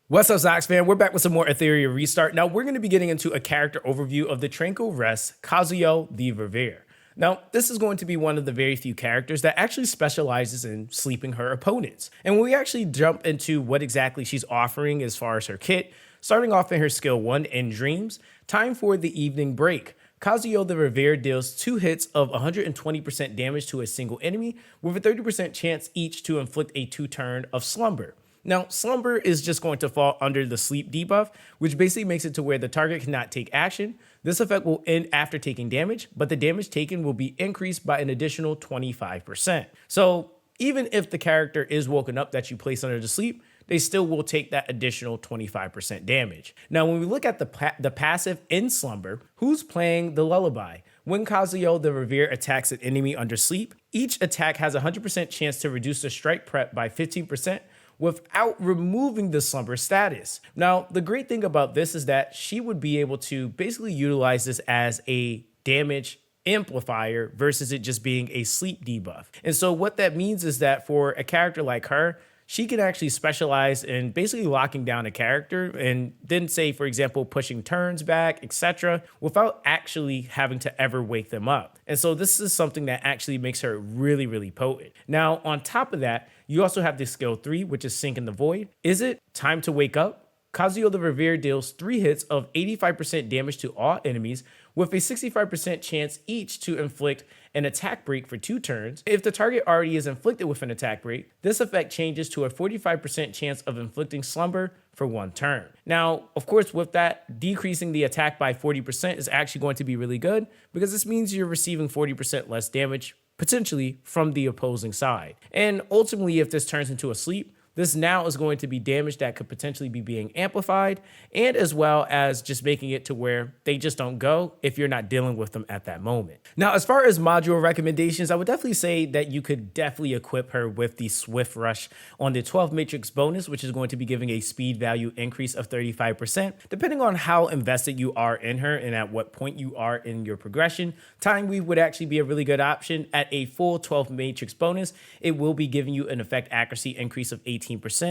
What's up, Zox fan? We're back with some more Etheria Restart. Now, we're going to be getting into a character overview of the Tranquil Rest, Kazuyo the Revere. Now, this is going to be one of the very few characters that actually specializes in sleeping her opponents. And when we actually jump into what exactly she's offering as far as her kit, starting off in her skill 1 in Dreams, time for the evening break. Kazuyo the Revere deals 2 hits of 120% damage to a single enemy, with a 30% chance each to inflict a 2-turn of slumber. Now, slumber is just going to fall under the sleep debuff, which basically makes it to where the target cannot take action. This effect will end after taking damage, but the damage taken will be increased by an additional 25%. So even if the character is woken up that you place under the sleep, they still will take that additional 25% damage. Now, when we look at the passive in Slumber, who's playing the lullaby? When Kazuyo the Revere attacks an enemy under sleep, each attack has a 100% chance to reduce the strike prep by 15%, without removing the slumber status. Now, the great thing about this is that she would be able to basically utilize this as a damage amplifier versus it just being a sleep debuff. And so what that means is that for a character like her, she can actually specialize in basically locking down a character and then say, for example, pushing turns back, etc., without actually having to ever wake them up. And so this is something that actually makes her really, really potent. Now, on top of that, you also have the skill 3, which is Sink in the Void. Is it time to wake up? Kazuyo the Revere deals 3 hits of 85% damage to all enemies, with a 65% chance each to inflict an attack break for 2 turns. If the target already is inflicted with an attack break, this effect changes to a 45% chance of inflicting slumber for 1 turn. Now, of course, with that, decreasing the attack by 40% is actually going to be really good because this means you're receiving 40% less damage potentially from the opposing side. And ultimately, if this turns into a sleep, this now is going to be damage that could potentially be being amplified, and as well as just making it to where they just don't go if you're not dealing with them at that moment. Now, as far as module recommendations, I would definitely say that you could definitely equip her with the Swift Rush on the 12 Matrix bonus, which is going to be giving a speed value increase of 35%. Depending on how invested you are in her and at what point you are in your progression, Time Weave would actually be a really good option. At a full 12 Matrix bonus, it will be giving you an effect accuracy increase of 18%.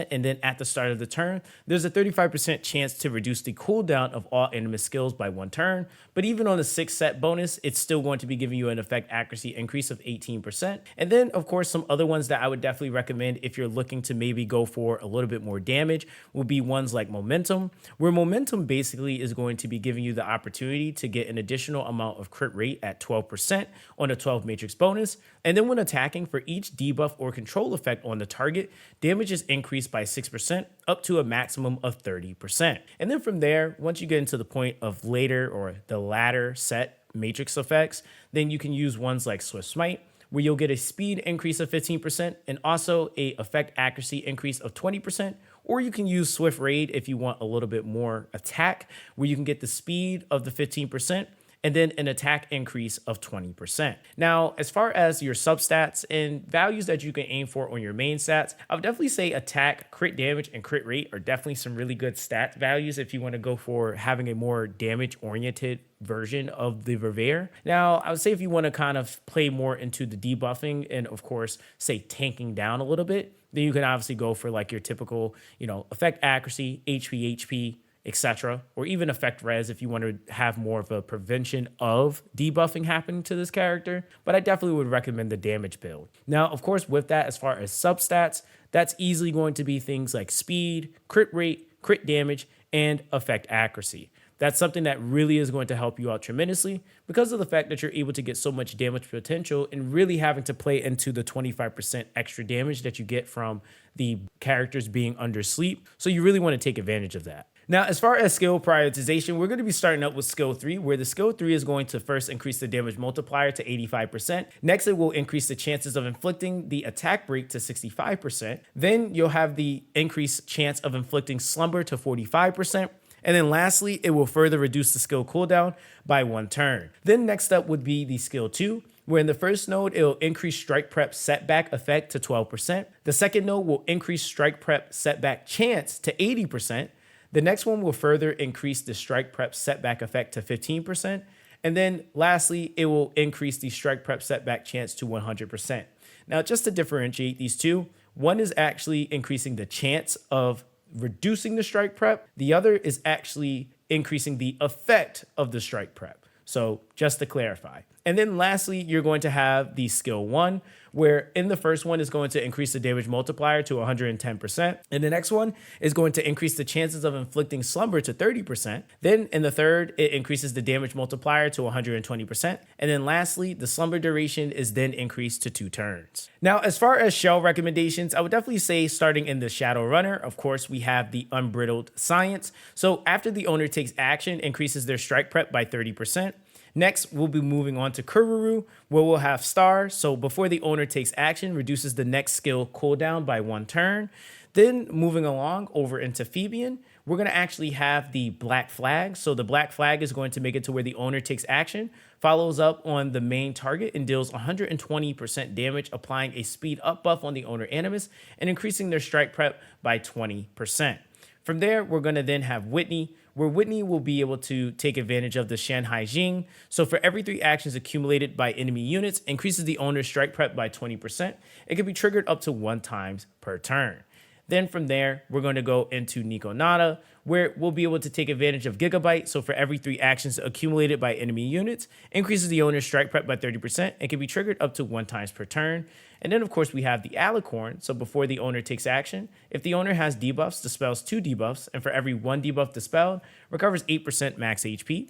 And then at the start of the turn, there's a 35% chance to reduce the cooldown of all Animus skills by 1 turn. But even on the 6 set bonus, it's still going to be giving you an effect accuracy increase of 18%. And then, of course, some other ones that I would definitely recommend if you're looking to maybe go for a little bit more damage will be ones like Momentum, where Momentum basically is going to be giving you the opportunity to get an additional amount of crit rate at 12% on a 12 Matrix bonus. And then when attacking, for each debuff or control effect on the target, damage is increased by 6% up to a maximum of 30%. And then from there, once you get into the point of later or the latter set matrix effects, then you can use ones like Swift Smite, where you'll get a speed increase of 15% and also a effect accuracy increase of 20%. Or you can use Swift Raid if you want a little bit more attack, where you can get the speed of the 15% and then an attack increase of 20%. Now, as far as your substats and values that you can aim for on your main stats, I would definitely say attack, crit damage, and crit rate are definitely some really good stat values if you want to go for having a more damage-oriented version of the Revere. Now, I would say if you want to kind of play more into the debuffing and, of course, say tanking down a little bit, then you can obviously go for like your typical, effect accuracy, HP, etc., or even effect res if you want to have more of a prevention of debuffing happening to this character. But I definitely would recommend the damage build. Now, of course, with that, as far as substats, that's easily going to be things like speed, crit rate, crit damage, and effect accuracy. That's something that really is going to help you out tremendously because of the fact that you're able to get so much damage potential and really having to play into the 25% extra damage that you get from the characters being under sleep. So you really want to take advantage of that. Now, as far as skill prioritization, we're going to be starting up with skill 3, where the skill 3 is going to first increase the damage multiplier to 85%. Next, it will increase the chances of inflicting the attack break to 65%. Then you'll have the increased chance of inflicting slumber to 45%. And then lastly, it will further reduce the skill cooldown by 1 turn. Then next up would be the skill 2, where in the first node, it'll increase strike prep setback effect to 12%. The second node will increase strike prep setback chance to 80%. The next one will further increase the strike prep setback effect to 15%. And then lastly, it will increase the strike prep setback chance to 100%. Now, just to differentiate these two, one is actually increasing the chance of reducing the strike prep. The other is actually increasing the effect of the strike prep. So just to clarify. And then lastly, you're going to have the skill 1, where in the first one is going to increase the damage multiplier to 110%. And the next one is going to increase the chances of inflicting slumber to 30%. Then in the third, it increases the damage multiplier to 120%. And then lastly, the slumber duration is then increased to 2 turns. Now, as far as shell recommendations, I would definitely say starting in the Shadow Runner, of course, we have the Unbridled Science. So after the owner takes action, increases their strike prep by 30%. Next, we'll be moving on to Kururu, where we'll have Star. So before the owner takes action, reduces the next skill cooldown by 1 turn. Then moving along over into Phoebian, we're going to actually have the Black Flag. So the Black Flag is going to make it to where the owner takes action, follows up on the main target and deals 120% damage, applying a speed up buff on the owner Animus and increasing their strike prep by 20%. From there, we're going to then have Whitney, where Whitney will be able to take advantage of the Shanhai Jing. So for every 3 actions accumulated by enemy units, increases the owner's strike prep by 20%. It can be triggered up to 1 time per turn. Then from there, we're going to go into Nico Nada, where we'll be able to take advantage of Gigabyte. So for every 3 actions accumulated by enemy units, increases the owner's strike prep by 30% and can be triggered up to 1 time per turn. And then, of course, we have the Alicorn. So before the owner takes action, if the owner has debuffs, dispels 2 debuffs, and for every 1 debuff dispelled, recovers 8% max HP.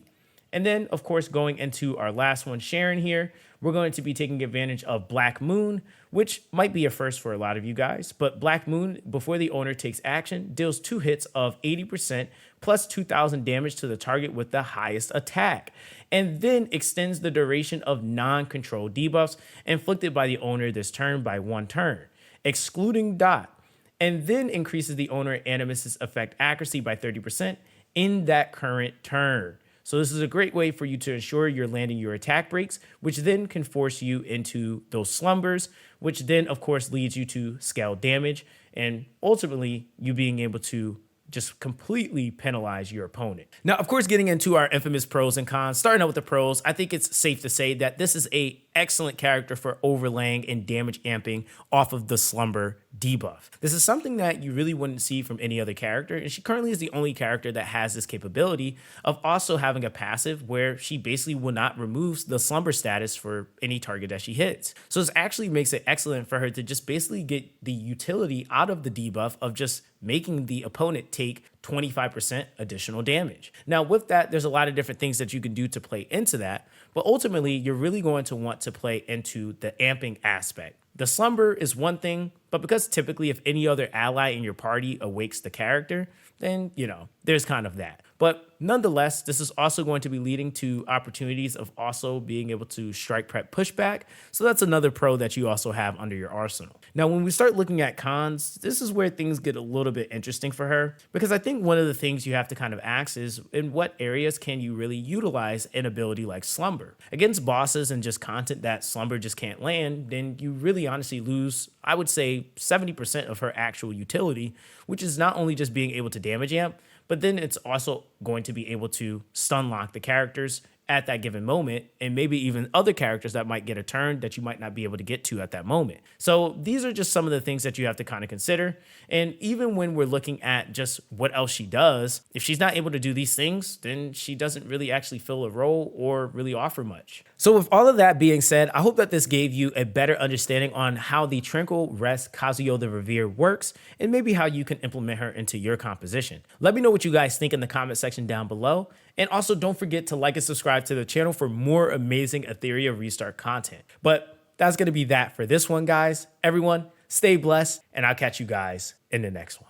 And then, of course, going into our last one, Sharon here, we're going to be taking advantage of Black Moon, which might be a first for a lot of you guys. But Black Moon, before the owner takes action, deals 2 hits of 80% plus 2,000 damage to the target with the highest attack, and then extends the duration of non-control debuffs inflicted by the owner this turn by 1 turn, excluding Dot, and then increases the owner Animus's effect accuracy by 30% in that current turn. So this is a great way for you to ensure you're landing your attack breaks, which then can force you into those slumbers, which then, of course, leads you to scale damage and ultimately you being able to just completely penalize your opponent. Now, of course, getting into our infamous pros and cons, starting out with the pros, I think it's safe to say that this is a excellent character for overlaying and damage amping off of the slumber debuff. This is something that you really wouldn't see from any other character, and she currently is the only character that has this capability of also having a passive where she basically will not remove the slumber status for any target that she hits. So this actually makes it excellent for her to just basically get the utility out of the debuff of just making the opponent take 25% additional damage. Now, with that, there's a lot of different things that you can do to play into that, but ultimately, you're really going to want to play into the amping aspect. The slumber is one thing, but because typically if any other ally in your party awakes the character, then, there's kind of that. But nonetheless, this is also going to be leading to opportunities of also being able to strike prep pushback. So that's another pro that you also have under your arsenal. Now, when we start looking at cons, this is where things get a little bit interesting for her, because I think one of the things you have to kind of ask is in what areas can you really utilize an ability like Slumber? Against bosses and just content that Slumber just can't land, then you really honestly lose, I would say, 70% of her actual utility, which is not only just being able to damage amp, but then it's also going to be able to stun lock the characters at that given moment, and maybe even other characters that might get a turn that you might not be able to get to at that moment. So these are just some of the things that you have to kind of consider. And even when we're looking at just what else she does, if she's not able to do these things, then she doesn't really actually fill a role or really offer much. So with all of that being said, I hope that this gave you a better understanding on how the Tranquil Rest Kazuyo the Revered works, and maybe how you can implement her into your composition. Let me know what you guys think in the comment section down below. And also don't forget to like and subscribe to the channel for more amazing Etheria Restart content. But that's going to be that for this one, guys. Everyone, stay blessed, and I'll catch you guys in the next one.